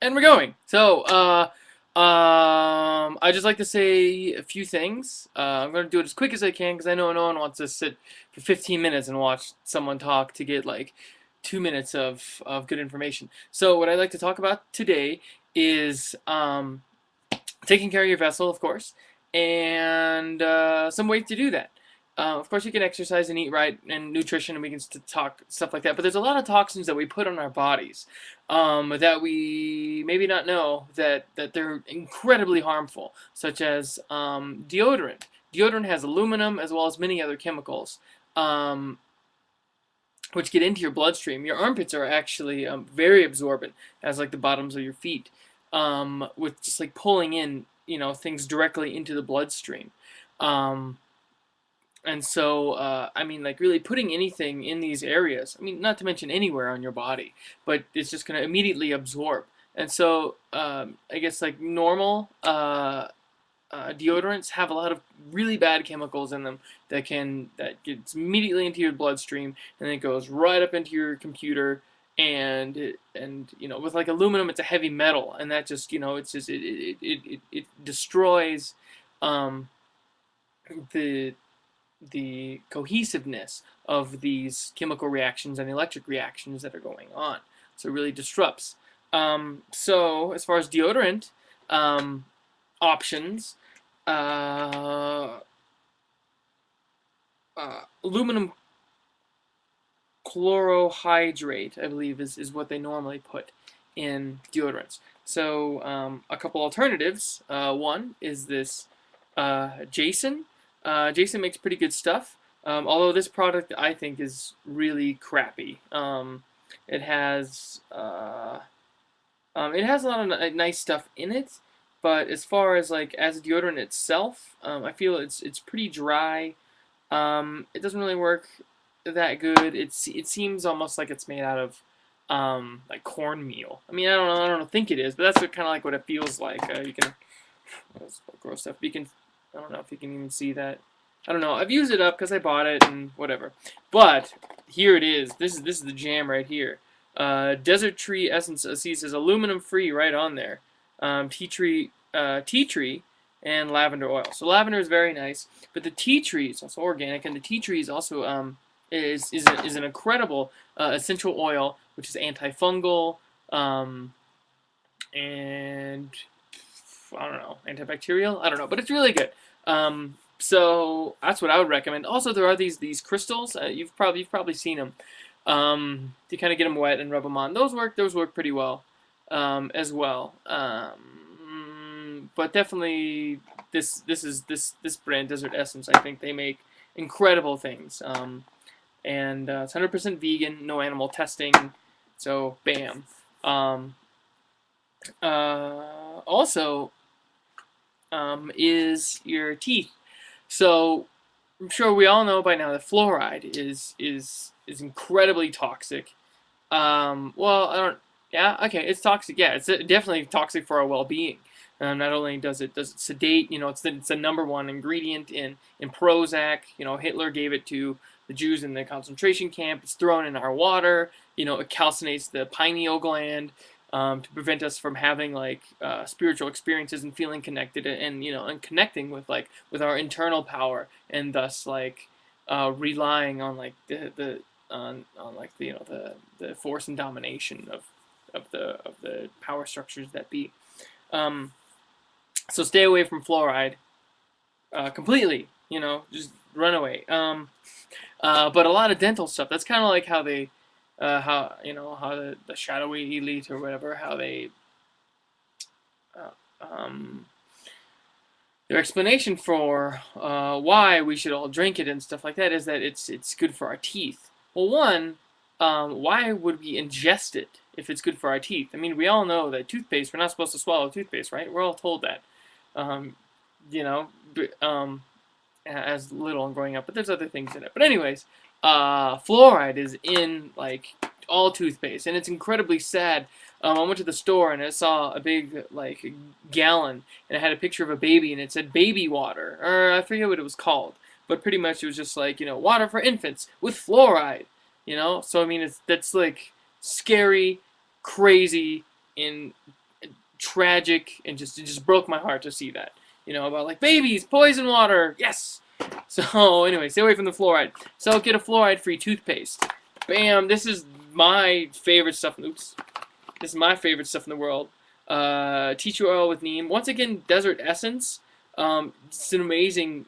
And we're going. I just like to say a few things. I'm going to do it as quick as I can because I know no one wants to sit for 15 minutes and watch someone talk to get like 2 minutes of good information. So, what I'd like to talk about today is taking care of your vessel, of course, and some ways to do that. Of course, you can exercise and eat right, and nutrition, and we can talk stuff like that. But there's a lot of toxins that we put on our bodies that we maybe not know that they're incredibly harmful, such as deodorant. Deodorant has aluminum as well as many other chemicals. Um, which get into your bloodstream. Your armpits are actually very absorbent, as like the bottoms of your feet, with just like pulling in, things directly into the bloodstream. Um, and so, I mean, like really putting anything in these areas, I mean, not to mention anywhere on your body, but it's just going to immediately absorb. And so, I guess like normal deodorants have a lot of really bad chemicals in them that gets immediately into your bloodstream and then it goes right up into your computer and with like aluminum it's a heavy metal and that just it's just it destroys um, the the cohesiveness of these chemical reactions and electric reactions that are going on. So it really disrupts. So as far as deodorant, um, options. Uh, Aluminum chlorohydrate, I believe, is what they normally put in deodorants. So a couple alternatives. One is this Jason. Jason makes pretty good stuff. Although this product I think is really crappy. It has it has a lot of nice stuff in it, but as far as like as a deodorant itself, I feel it's pretty dry. It doesn't really work that good. It seems almost like it's made out of like cornmeal. I mean, I don't think it is, but that's kind of like what it feels like. You can that's gross stuff. You can I don't know if you can even see that. I don't know. I've used it up because I bought it and whatever. But here it is. This is the jam right here. Desert Tree Essence. See, it says aluminum free right on there. Tea tree, and lavender oil. So lavender is very nice, but the tea tree is also organic, and the tea tree is also is an incredible essential oil, which is antifungal and I don't know, antibacterial. I don't know, but it's really good. So that's what I would recommend. Also, there are these crystals. You've probably seen them. You kind of get them wet and rub them on. Those work. Those work pretty well as well. But definitely this brand Desert Essence. I think they make incredible things. And it's 100% vegan, no animal testing. So bam. Also, is your teeth. So I'm sure we all know by now that fluoride is incredibly toxic. Well, I don't. Yeah, okay, it's toxic. Yeah, it's definitely toxic for our well-being. Not only does it sedate, it's the number one ingredient in Prozac. Hitler gave it to the Jews in the concentration camp. It's thrown in our water. It calcinates the pineal gland to prevent us from having like spiritual experiences and feeling connected and connecting with with our internal power and thus like relying on like on like the force and domination of the power structures that be. Um, so stay away from fluoride completely. Just run away. But a lot of dental stuff. That's kind of like how they, how the shadowy elite or whatever, how they, uh, um, their explanation for why we should all drink it and stuff like that is that it's good for our teeth. Well, one, why would we ingest it if it's good for our teeth? I mean, we all know that toothpaste, we're not supposed to swallow toothpaste, right? We're all told that. Um, you know, as little and growing up, but there's other things in it. But anyways, fluoride is in like all toothpaste, and it's incredibly sad. I went to the store and I saw a big like gallon, and it had a picture of a baby, and it said baby water, or I forget what it was called, but pretty much it was just like water for infants with fluoride. So I mean that's like scary, crazy, and tragic, and just it just broke my heart to see that. About like babies, poison water, yes. So anyway, stay away from the fluoride. So get a fluoride-free toothpaste. Bam! This is my favorite stuff. Oops. This is my favorite stuff in the world. Tea tree oil with neem. Once again, Desert Essence. It's an amazing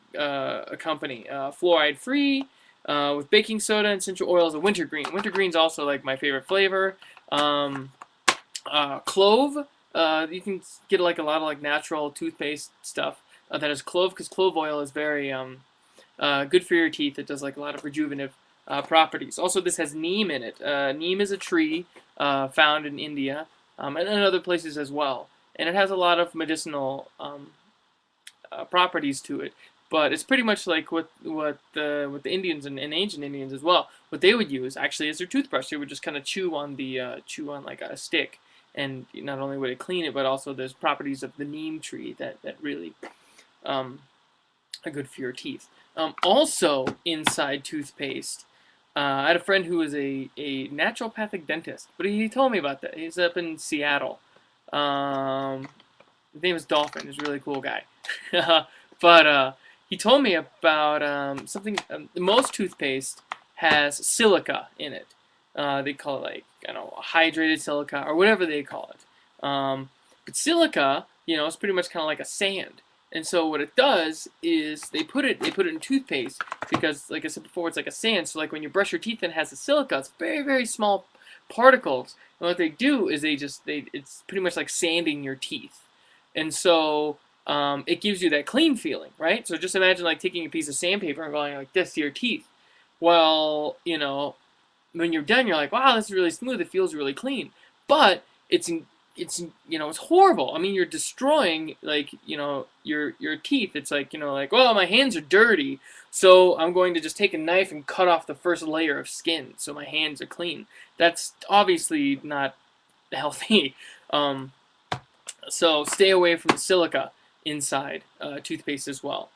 company. Fluoride-free, with baking soda and essential oils of wintergreen. Wintergreen's also like my favorite flavor. Clove. You can get like a lot of like natural toothpaste stuff that has clove, because clove oil is very good for your teeth. It does like a lot of rejuvenative properties. Also, this has neem in it. Neem is a tree found in India and in other places as well, and it has a lot of medicinal properties to it. But it's pretty much like what the Indians and ancient Indians as well. What they would use actually is their toothbrush. They would just kind of chew on like a stick, and not only would it clean it, but also there's properties of the neem tree that really are good for your teeth. Also inside toothpaste, I had a friend who was a naturopathic dentist, but he told me about that. He's up in Seattle. His name is Dolphin. He's a really cool guy. But he told me about something. Most toothpaste has silica in it. They call it like, I don't know, hydrated silica or whatever they call it. But silica, is pretty much kind of like a sand. And so what it does is they put it in toothpaste because, like I said before, it's like a sand. So like when you brush your teeth and it has the silica, it's very, very small particles. And what they do is it's pretty much like sanding your teeth. And so it gives you that clean feeling, right? So just imagine like taking a piece of sandpaper and going like this to your teeth. Well, when you're done, you're like, wow, this is really smooth. It feels really clean. But it's horrible. I mean, you're destroying like your teeth. It's like like, well, my hands are dirty, so I'm going to just take a knife and cut off the first layer of skin so my hands are clean. That's obviously not healthy. So stay away from the silica inside toothpaste as well.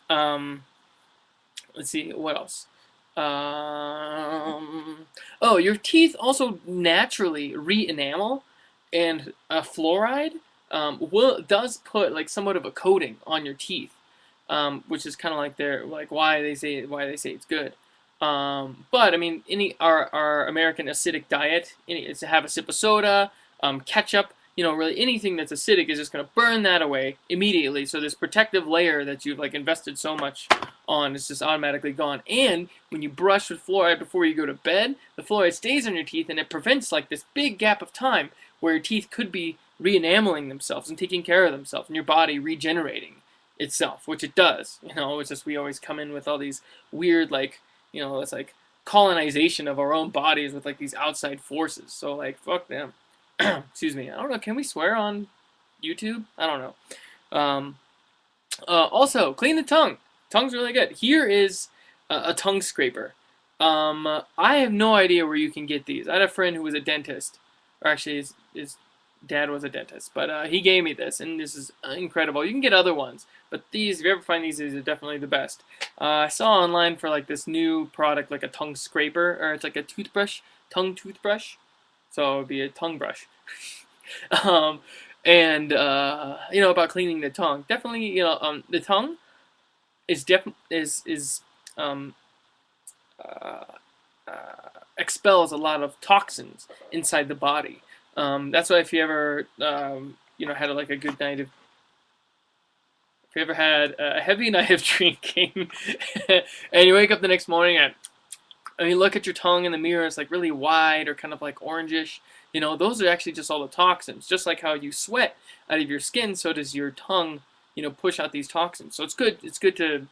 Let's see, what else? Oh, your teeth also naturally re-enamel, and fluoride does put like somewhat of a coating on your teeth, which is kind of like why they say it's good. But I mean, our American acidic diet, is to have a sip of soda, ketchup. Really anything that's acidic is just going to burn that away immediately. So this protective layer that you've like invested so much on is just automatically gone. And when you brush with fluoride before you go to bed, the fluoride stays on your teeth, and it prevents like this big gap of time where your teeth could be re-enameling themselves and taking care of themselves, and your body regenerating itself, which it does. It's just we always come in with all these weird it's like colonization of our own bodies with like these outside forces. So like fuck them. Excuse me. I don't know. Can we swear on YouTube? I don't know. Also, clean the tongue. Tongue's really good. Here is a tongue scraper. I have no idea where you can get these. I had a friend who was a dentist, or actually his dad was a dentist, but he gave me this, and this is incredible. You can get other ones, but these, if you ever find these are definitely the best. I saw online for like this new product, like a tongue scraper, or it's like a tongue toothbrush. So it would be a tongue brush. And about cleaning the tongue. Definitely, the tongue um, uh, expels a lot of toxins inside the body. That's why if you ever had like a good night of if you ever had a heavy night of drinking and you wake up the next morning and you look at your tongue in the mirror, it's like really wide or kind of like orangish. Those are actually just all the toxins. Just like how you sweat out of your skin, so does your tongue, push out these toxins. So it's good. It's good to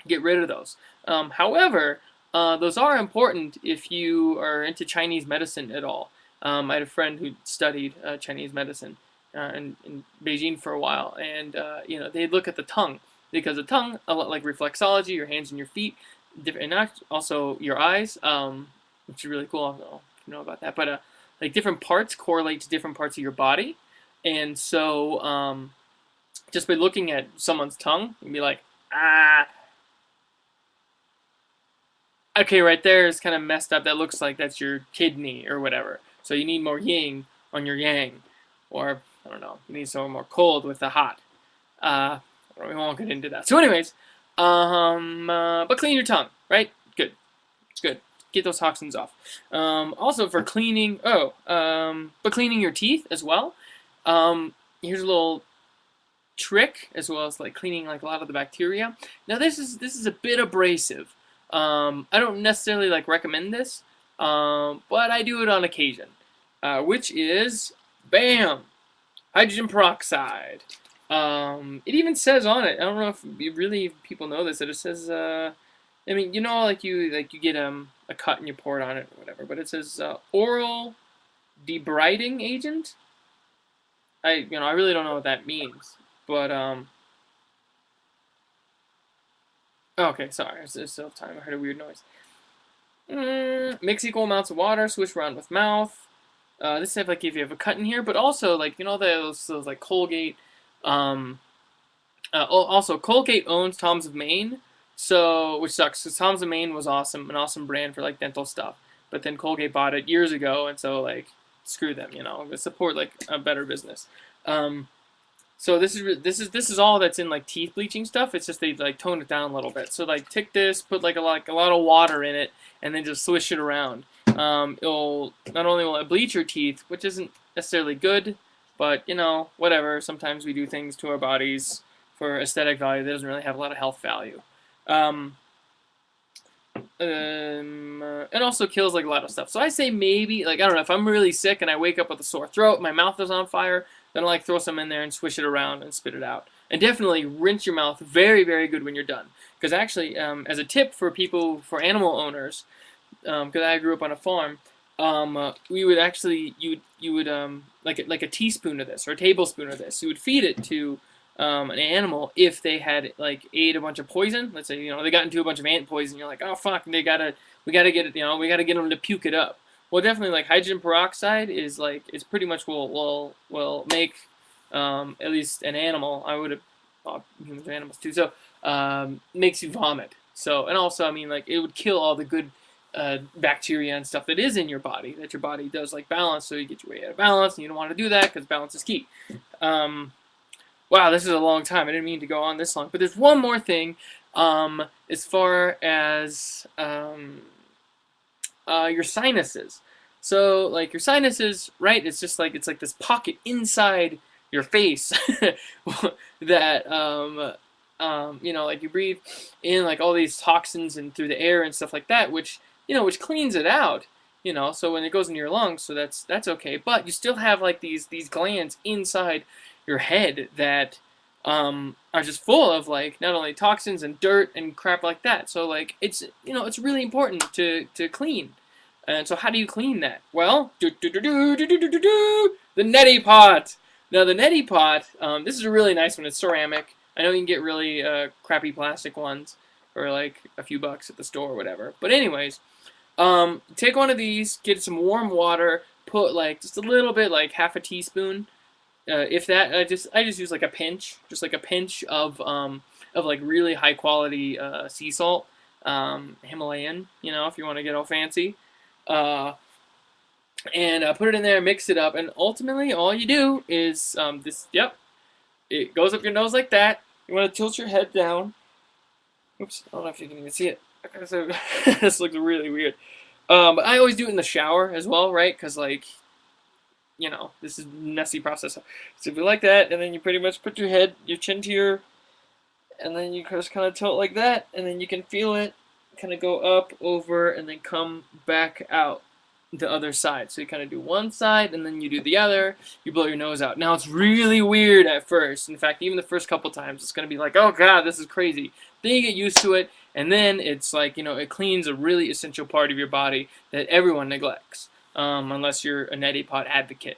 get rid of those. However, those are important if you are into Chinese medicine at all. I had a friend who studied Chinese medicine in Beijing for a while, and they look at the tongue, because the tongue, a lot like reflexology, your hands and your feet, and also your eyes, which is really cool. I don't know if you know about that, but like different parts correlate to different parts of your body, and so just by looking at someone's tongue, you'd be like, okay, right there is kind of messed up. That looks like that's your kidney or whatever. So you need more yin on your yang, or I don't know. You need somewhere more cold with the hot. Uh, we won't get into that. So, anyways, but clean your tongue, right? Good. It's good. Get those toxins off. Also for cleaning. But cleaning your teeth as well. Here's a little trick, as well as like cleaning like a lot of the bacteria. Now this is a bit abrasive. I don't necessarily like recommend this, but I do it on occasion, which is bam, hydrogen peroxide. It even says on it. I don't know if really people know this. That it says. I mean, like you get a cut and you pour it on it or whatever. But it says oral debriding agent. I really don't know what that means. But okay, sorry. It's still time. I heard a weird noise. Mix equal amounts of water. Swish around with mouth. This stuff like if you have a cut in here, but also like those like Colgate. Also Colgate owns Tom's of Maine, so which sucks because Tom's of Maine was awesome, an awesome brand for like dental stuff. But then Colgate bought it years ago, and so like screw them, support like a better business. Um, so this is all that's in like teeth bleaching stuff. It's just they like tone it down a little bit. So like take this, put like a lot of water in it, and then just swish it around. It'll not only will it bleach your teeth, which isn't necessarily good, but whatever. Sometimes we do things to our bodies for aesthetic value that doesn't really have a lot of health value. Um, it also kills like a lot of stuff. So I say maybe like I don't know if I'm really sick and I wake up with a sore throat, my mouth is on fire, then I like throw some in there and swish it around and spit it out. And definitely rinse your mouth very very good when you're done. Because actually, as a tip for animal owners, because I grew up on a farm, we would actually you would like a teaspoon of this or a tablespoon of this. You would feed it to an animal if they had like ate a bunch of poison. Let's say they got into a bunch of ant poison. You're like, oh fuck, we gotta get it. We gotta get them to puke it up. Well, definitely like hydrogen peroxide is pretty much will make at least an animal. I would have thought humans are animals too. So makes you vomit. So and also I mean like it would kill all the good bacteria and stuff that is in your body that your body does like balance. So you get your way out of balance, and you don't want to do that because balance is key. Wow, this is a long time. I didn't mean to go on this long. But there's one more thing as far as your sinuses. So, like, your sinuses, right, it's like this pocket inside your face that, like you breathe in, like, all these toxins and through the air and stuff like that, which cleans it out. So when it goes into your lungs, so that's okay. But you still have, like, these glands inside your head that are just full of like not only toxins and dirt and crap like that. So like it's really important to clean. And so how do you clean that? Well, the neti pot. Now the neti pot, this is a really nice one. It's ceramic. I know you can get really crappy plastic ones for like a few bucks at the store or whatever. But anyways, take one of these, get some warm water, put like just a little bit, like half a teaspoon. If that, I just use like a pinch, of like really high quality sea salt, Himalayan, if you want to get all fancy, and put it in there, mix it up, and ultimately all you do is this. Yep, it goes up your nose like that. You want to tilt your head down. Oops, I don't know if you can even see it. So this looks really weird. But I always do it in the shower as well, right? Because like. This is a messy process. So if you like that, and then you pretty much put your chin to your, and then you just kind of tilt like that, and then you can feel it kind of go up, over, and then come back out the other side. So you kind of do one side, and then you do the other. You blow your nose out. Now it's really weird at first. In fact, even the first couple times, it's going to be like, oh god, this is crazy. Then you get used to it, and then it's like, it cleans a really essential part of your body that everyone neglects. Unless you're a neti pot advocate.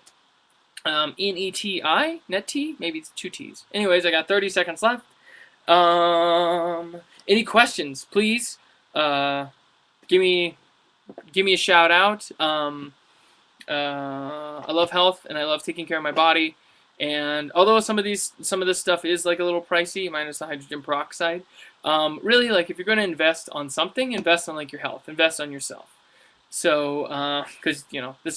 N-E-T-I? Net-T? Maybe it's 2 T's. Anyways, I got 30 seconds left. Any questions, please? Give me a shout out. I love health, and I love taking care of my body. And although some of this stuff is like a little pricey, minus the hydrogen peroxide, really, like if you're going to invest on something, invest on like your health, invest on yourself. So, because this